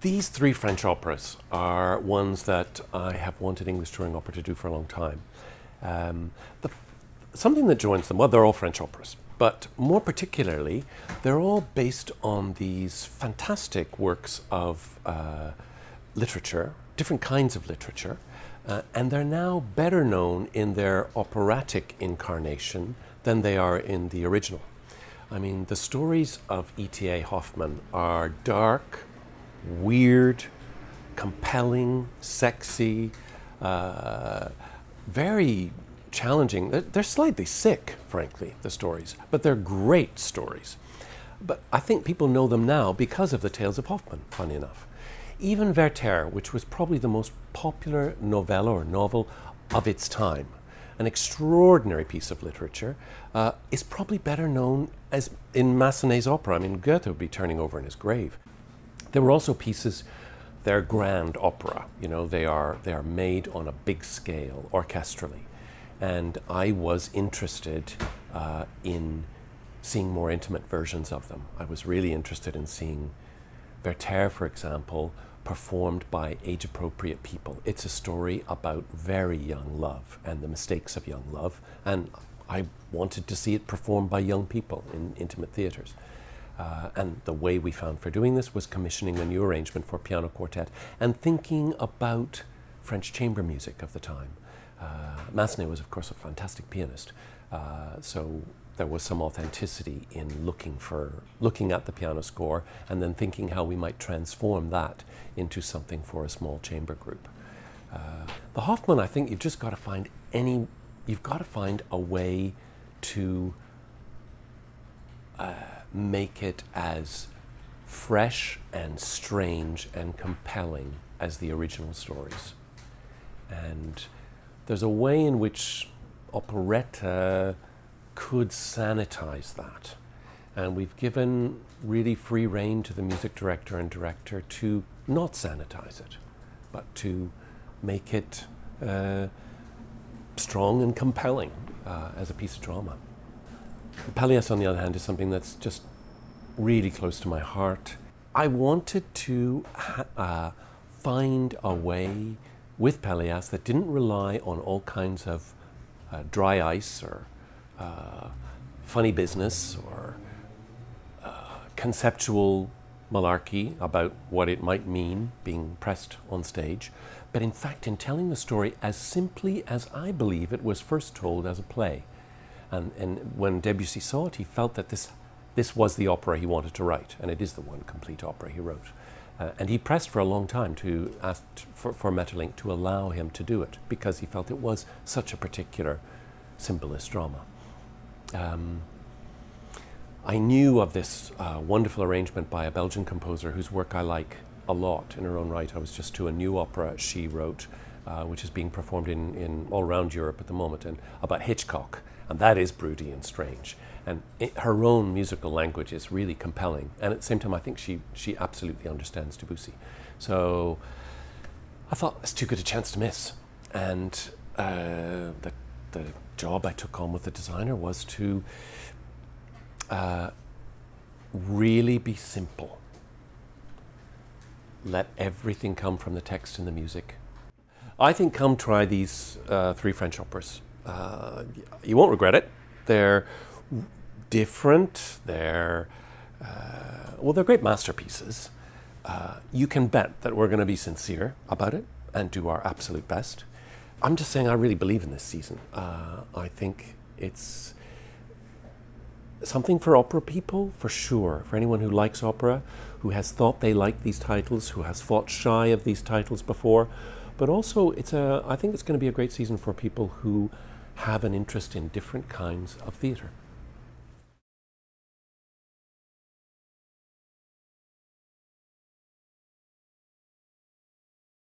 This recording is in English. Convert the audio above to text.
These three French operas are ones that I have wanted English touring opera to do for a long time. Um, the, Something that joins them, well, they're all French operas, but more particularly, they're all based on these fantastic works of literature, different kinds of literature, and they're now better known in their operatic incarnation than they are in the original. I mean, the stories of E.T.A. Hoffmann are dark, weird, compelling, sexy, very challenging. They're slightly sick, frankly, the stories, but they're great stories. But I think people know them now because of the Tales of Hoffmann, funny enough. Even Werther, which was probably the most popular novella or novel of its time, an extraordinary piece of literature, is probably better known as in Massenet's opera. I mean, Goethe would be turning over in his grave. There were also pieces, they're grand opera, you know, they are made on a big scale, orchestrally. And I was interested in seeing more intimate versions of them. I was really interested in seeing Werther, for example, performed by age-appropriate people. It's a story about very young love and the mistakes of young love, and I wanted to see it performed by young people in intimate theatres. And the way we found for doing this was commissioning a new arrangement for piano quartet and thinking about French chamber music of the time. Massenet was, of course, a fantastic pianist, so there was some authenticity in looking at the piano score and then thinking how we might transform that into something for a small chamber group. The Hoffmann, I think you've just got to find a way to make it as fresh and strange and compelling as the original stories. And there's a way in which operetta could sanitize that. And we've given really free rein to the music director and director to not sanitize it, but to make it strong and compelling as a piece of drama. Pelléas, on the other hand, is something that's just really close to my heart. I wanted to find a way with Pelléas that didn't rely on all kinds of dry ice or funny business or conceptual malarkey about what it might mean being pressed on stage, but in fact in telling the story as simply as I believe it was first told as a play. And when Debussy saw it, he felt that this was the opera he wanted to write, and it is the one complete opera he wrote. And he pressed for a long time to ask for Maeterlinck to allow him to do it, because he felt it was such a particular symbolist drama. I knew of this wonderful arrangement by a Belgian composer whose work I like a lot in her own right. I was just to a new opera she wrote, which is being performed in all around Europe at the moment, and about Hitchcock. And that is broody and strange. And her own musical language is really compelling. And at the same time, I think she absolutely understands Debussy. So I thought, it's too good a chance to miss. And the job I took on with the designer was to really be simple. Let everything come from the text and the music. I think come try these three French operas. You won't regret it. They're different. They're great masterpieces. You can bet that we're going to be sincere about it and do our absolute best. I'm just saying I really believe in this season. I think it's something for opera people, for sure. For anyone who likes opera, who has thought they like these titles, who has fought shy of these titles before. But also, I think it's going to be a great season for people who have an interest in different kinds of theatre.